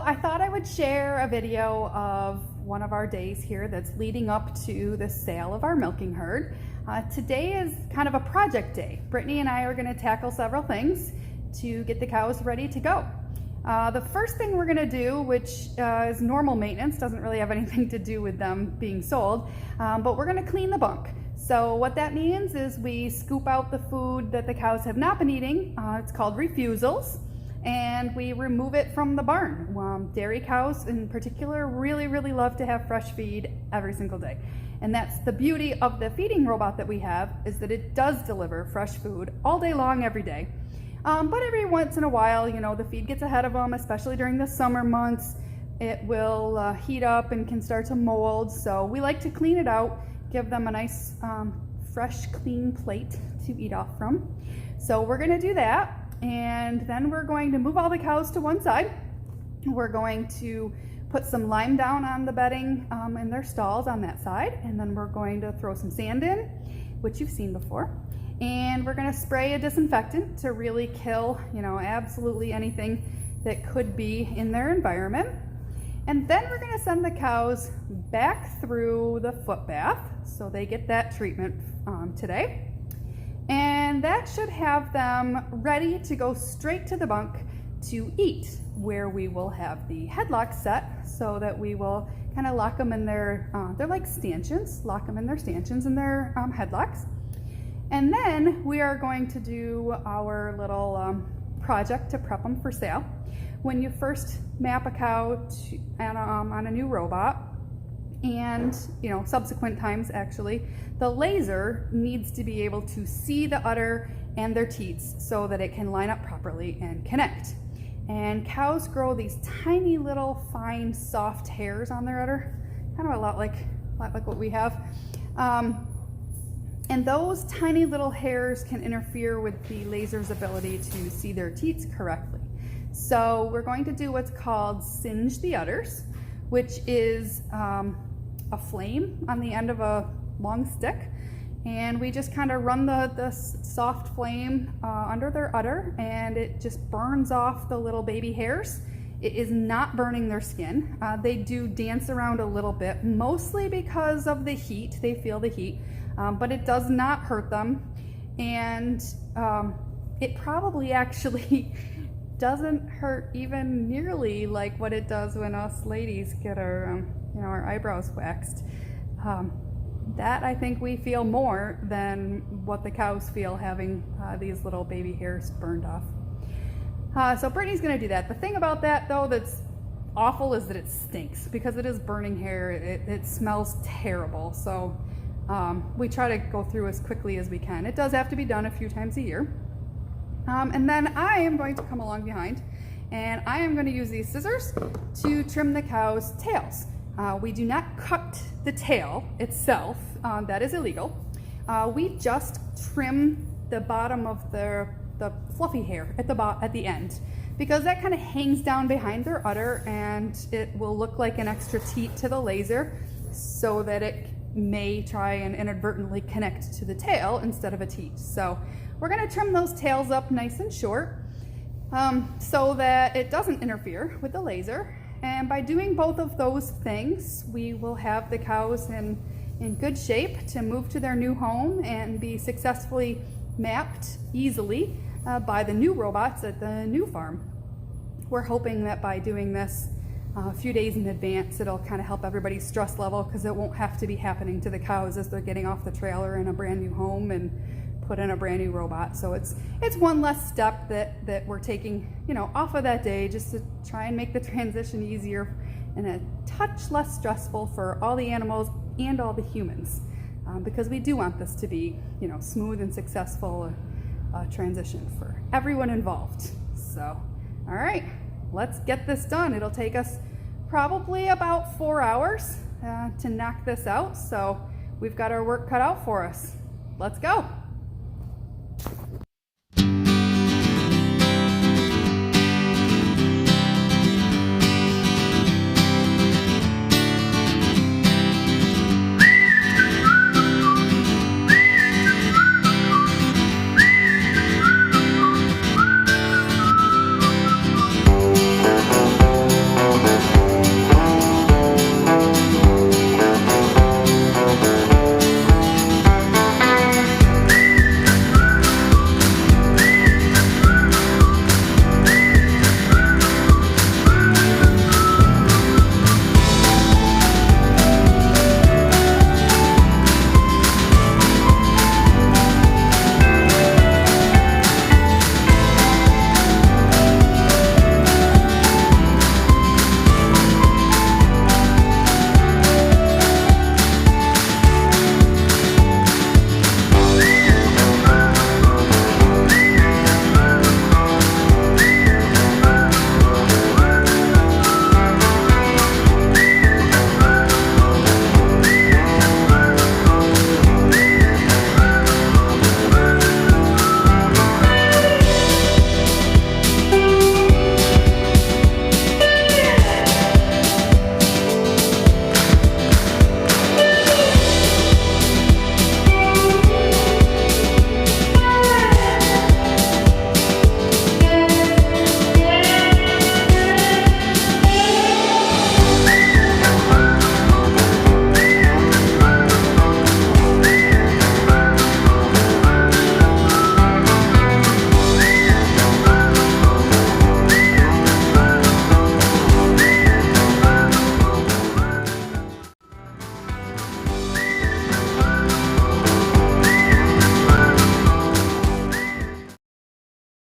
I thought I would share a video of one of our days here that's leading up to the sale of our milking herd. Today is kind of a project day. Brittany and I are going to tackle several things to get the cows ready to go. The first thing we're going to do, which is normal maintenance, doesn't really have anything to do with them being sold, but we're going to clean the bunk. So what that means is we scoop out the food that the cows have not been eating. It's called refusals. And we remove it from the barn. Dairy cows in particular really love to have fresh feed every single day. And that's the beauty of the feeding robot that we have, is that it does deliver fresh food all day long, every day. But every once in a while, you know, the feed gets ahead of them, especially during the summer months. It will heat up and can start to mold. So we like to clean it out, give them a nice fresh, clean plate to eat off from. So we're gonna do that. And then we're going to move all the cows to one side. We're going to put some lime down on the bedding in their stalls on that side. And then we're going to throw some sand in, which you've seen before. And we're going to spray a disinfectant to really kill, you know, absolutely anything that could be in their environment. And then we're going to send the cows back through the foot bath. So they get that treatment today. And that should have them ready to go straight to the bunk to eat, where we will have the headlock set so that we will kind of lock them in their, they're like stanchions, lock them in their stanchions and their headlocks. And then we are going to do our little project to prep them for sale. When you first map a cow on a new robot, and you know, subsequent times actually, the laser needs to be able to see the udder and their teats so that it can line up properly and connect. And cows grow these tiny little fine soft hairs on their udder, kind of a lot like what we have. And those tiny little hairs can interfere with the laser's ability to see their teats correctly. So we're going to do what's called singe the udders, which is a flame on the end of a long stick, and we just kind of run the soft flame under their udder, and it just burns off the little baby hairs. It is not burning their skin. They do dance around a little bit, mostly because of the heat. They feel the heat, but it does not hurt them, and it probably actually doesn't hurt even nearly like what it does when us ladies get our you know, our eyebrows waxed. That I think we feel more than what the cows feel having these little baby hairs burned off. So Brittany's gonna do that. The thing about that though that's awful is that it stinks, because it is burning hair. It smells terrible. So we try to go through as quickly as we can. It does have to be done a few times a year. And then I am going to come along behind, and I am going to use these scissors to trim the cows' tails. We do not cut the tail itself, that is illegal. We just trim the bottom of the fluffy hair at the end, because that kind of hangs down behind their udder, and it will look like an extra teat to the laser, so that it may try and inadvertently connect to the tail instead of a teat. So we're going to trim those tails up nice and short so that it doesn't interfere with the laser. And by doing both of those things, we will have the cows in good shape to move to their new home and be successfully mapped easily by the new robots at the new farm. We're hoping that by doing this a few days in advance, it'll kind of help everybody's stress level, because it won't have to be happening to the cows as they're getting off the trailer in a brand new home and put in a brand new robot. So it's one less step that we're taking, you know, off of that day, just to try and make the transition easier and a touch less stressful for all the animals and all the humans, because we do want this to be, you know, smooth and successful transition for everyone involved. So, all right, let's get this done. It'll take us probably about 4 hours to knock this out. So we've got our work cut out for us. Let's go.